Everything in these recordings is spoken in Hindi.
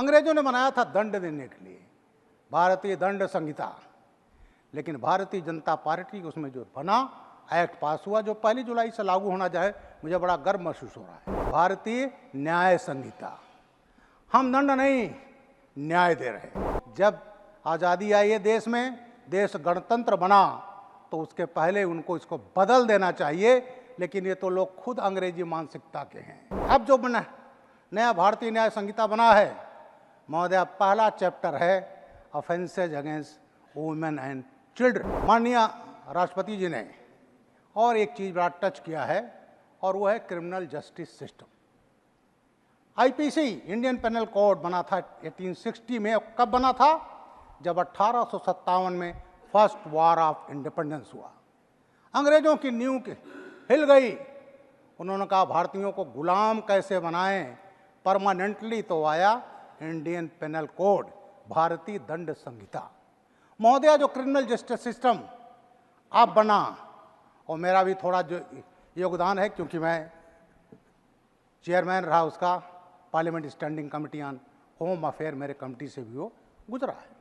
अंग्रेजों ने बनाया था दंड देने के लिए भारतीय दंड संहिता, लेकिन भारतीय जनता पार्टी उसमें जो बना एक्ट पास हुआ जो 1 जुलाई से लागू होना चाहे, मुझे बड़ा गर्व महसूस हो रहा है। भारतीय न्याय संहिता, हम दंड नहीं न्याय दे रहे। जब आज़ादी आई है देश में, देश गणतंत्र बना, तो उसके पहले उनको इसको बदल देना चाहिए, लेकिन ये तो लोग खुद अंग्रेजी मानसिकता के हैं। अब जो बना नया भारतीय न्याय संहिता बना है महोदय, पहला चैप्टर है offences against women and children. माननीय राष्ट्रपति जी ने और एक चीज बड़ा टच किया है, और वो है criminal justice system. IPC Indian penal code बना था 1860 में। कब बना था? जब 1857 में फर्स्ट वॉर ऑफ इंडिपेंडेंस हुआ। अंग्रेजों की नींव हिल गई। उन्होंने कहा भारतीयों को गुलाम कैसे बनाएं। परमानेंटली तो आया इंडियन पेनल कोड, भारतीय दंड संहिता। महोदया, जो क्रिमिनल जस्टिस सिस्टम अब बना, और मेरा भी थोड़ा जो योगदान है, क्योंकि मैं चेयरमैन रहा उसका, parliament standing committee on home affair, मेरे कमेटी से भी वो गुजरा है।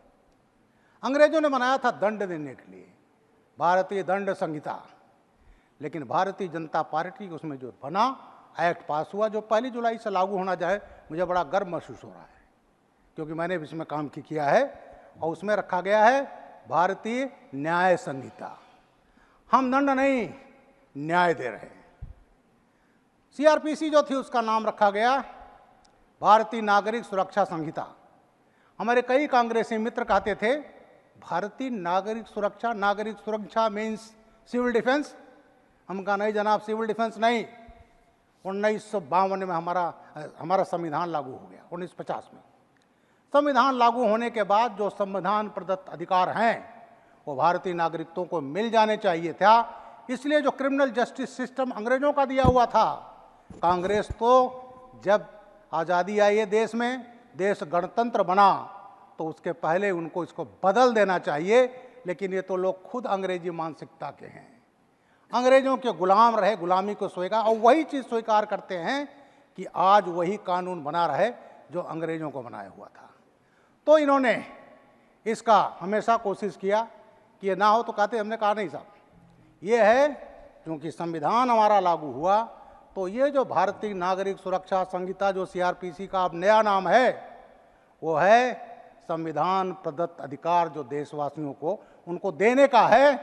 अंग्रेजों ने बनाया था दंड देने के लिए भारतीय दंड संहिता, लेकिन भारतीय जनता पार्टी उसमें जो बना एक्ट पास हुआ जो 1 जुलाई से लागू होना चाहे, मुझे बड़ा गर्व महसूस हो रहा है, क्योंकि मैंने भी इसमें काम किया है। और उसमें रखा गया है भारतीय न्याय संहिता। हम दंड नहीं न्याय दे रहे। सीआरपीसी जो थी उसका नाम रखा गया भारतीय नागरिक सुरक्षा संहिता। हमारे कई कांग्रेसी मित्र कहते थे भारतीय नागरिक सुरक्षा मीन्स सिविल डिफेंस। हम कहा नहीं जनाब, सिविल डिफेंस नहीं। 1952 में हमारा संविधान लागू हो गया। 1950 में संविधान लागू होने के बाद जो संविधान प्रदत्त अधिकार हैं वो भारतीय नागरिकों को मिल जाने चाहिए था। इसलिए जो क्रिमिनल जस्टिस सिस्टम अंग्रेजों का दिया हुआ था, कांग्रेस तो जब आज़ादी आई है देश में, देश गणतंत्र बना, तो उसके पहले उनको इसको बदल देना चाहिए, लेकिन ये तो लोग खुद अंग्रेजी मानसिकता के हैं। अंग्रेजों के गुलाम रहे, गुलामी को स्वीकार, और वही चीज़ स्वीकार करते हैं कि आज वही कानून बना रहे जो अंग्रेजों को बनाया हुआ था। तो इन्होंने इसका हमेशा कोशिश किया कि ये ना हो, तो कहते हमने कहा नहीं साहब, ये है क्योंकि संविधान हमारा लागू हुआ, तो ये जो भारतीय नागरिक सुरक्षा संहिता जो सीआरपीसी का अब नया नाम है, वो है संविधान प्रदत्त अधिकार जो देशवासियों को उनको देने का है।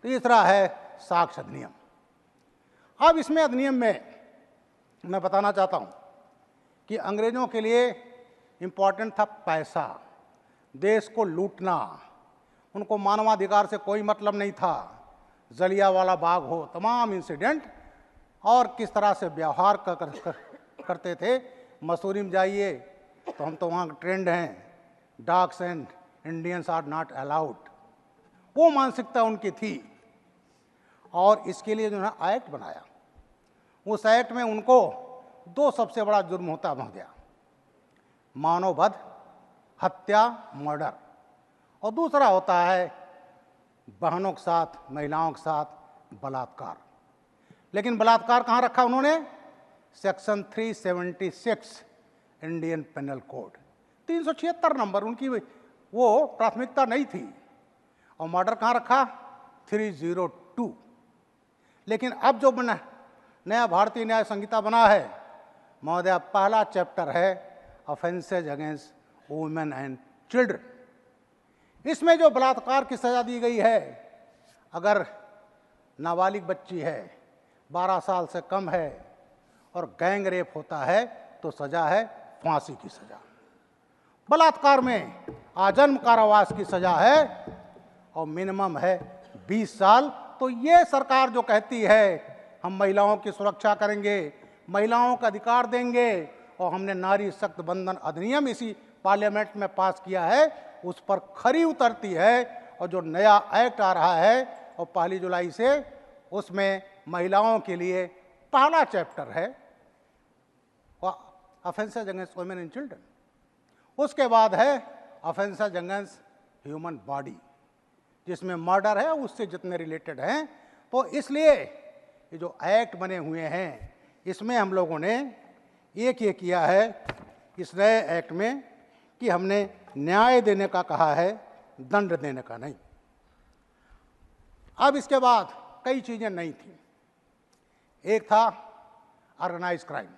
तीसरा है साक्ष्य अधिनियम। अब इसमें अधिनियम में मैं बताना चाहता हूं कि अंग्रेजों के लिए इंपॉर्टेंट था पैसा, देश को लूटना। उनको मानवाधिकार से कोई मतलब नहीं था। जलियांवाला बाग हो, तमाम इंसिडेंट, और किस तरह से व्यवहार करते थे। मसूरी में जाइए तो हम तो वहाँ ट्रेंड हैं, dogs and Indians are not allowed. वो मानसिकता उनकी थी, और इसके लिए जो है एक्ट बनाया। उस एक्ट में उनको 2 सबसे बड़ा जुर्म होता महोदया, मानववध, हत्या, मर्डर, और दूसरा होता है बहनों के साथ, महिलाओं के साथ बलात्कार। लेकिन बलात्कार कहाँ रखा उन्होंने? Section 376 Indian penal code, 376 number उनकी वो प्राथमिकता नहीं थी। और मर्डर कहाँ रखा? 302। लेकिन अब जो नया भारतीय न्याय संहिता बना है महोदया, पहला चैप्टर है offences against women and children. इसमें जो बलात्कार की सजा दी गई है, अगर नाबालिग बच्ची है, 12 साल से कम है, और गैंग रेप होता है, तो सजा है फांसी की सजा। बलात्कार में आजन्म कारावास की सजा है, और मिनिमम है 20 साल। तो ये सरकार जो कहती है हम महिलाओं की सुरक्षा करेंगे, महिलाओं का अधिकार देंगे, और हमने नारी शक्त बंधन अधिनियम इसी पार्लियामेंट में पास किया है, उस पर खरी उतरती है। और जो नया एक्ट आ रहा है और 1 जुलाई से, उसमें महिलाओं के लिए पहला चैप्टर है offences against women and children. उसके बाद है ऑफेंसेज अगेंस्ट ह्यूमन बॉडी, जिसमें मर्डर है, उससे जितने रिलेटेड हैं। तो इसलिए ये जो एक्ट बने हुए हैं, इसमें हम लोगों ने एक ये किया है इस नए एक्ट में कि हमने न्याय देने का कहा है, दंड देने का नहीं। अब इसके बाद कई चीजें नई थी। एक था ऑर्गेनाइज क्राइम।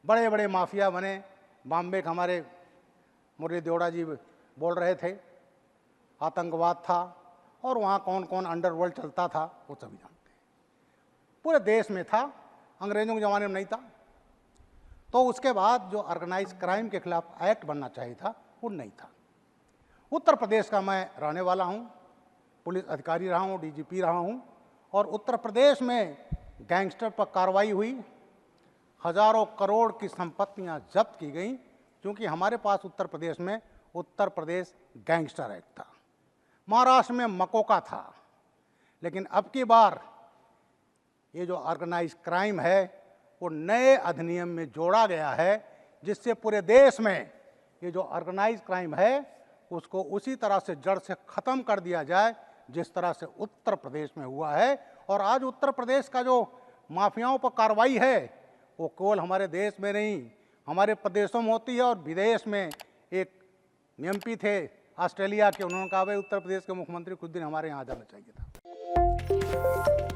बड़े बड़े माफिया बने। बॉम्बे के हमारे मुरली देवड़ा जी बोल रहे थे, आतंकवाद था और वहाँ कौन कौन अंडरवर्ल्ड चलता था वो सभी जानते हैं। पूरे देश में था, अंग्रेजों के ज़माने में नहीं था। तो उसके बाद जो ऑर्गेनाइज क्राइम के खिलाफ एक्ट बनना चाहिए था वो नहीं था। उत्तर प्रदेश का मैं रहने वाला हूँ, पुलिस अधिकारी रहा हूँ, डीजीपी रहा हूँ, और उत्तर प्रदेश में गैंगस्टर पर कार्रवाई हुई। हजारों करोड़ की संपत्तियां जब्त की गई, क्योंकि हमारे पास उत्तर प्रदेश में उत्तर प्रदेश गैंगस्टर एक्ट था। महाराष्ट्र में मकोका था। लेकिन अब की बार ये जो ऑर्गेनाइज क्राइम है वो नए अधिनियम में जोड़ा गया है, जिससे पूरे देश में ये जो ऑर्गेनाइज क्राइम है उसको उसी तरह से जड़ से ख़त्म कर दिया जाए जिस तरह से उत्तर प्रदेश में हुआ है। और आज उत्तर प्रदेश का जो माफियाओं पर कार्रवाई है वो केवल हमारे देश में नहीं, हमारे प्रदेशों में होती है। और विदेश में एक एमपी थे ऑस्ट्रेलिया के, उन्होंने कहा भाई उत्तर प्रदेश के मुख्यमंत्री कुछ दिन हमारे यहाँ आ जाना चाहिए था।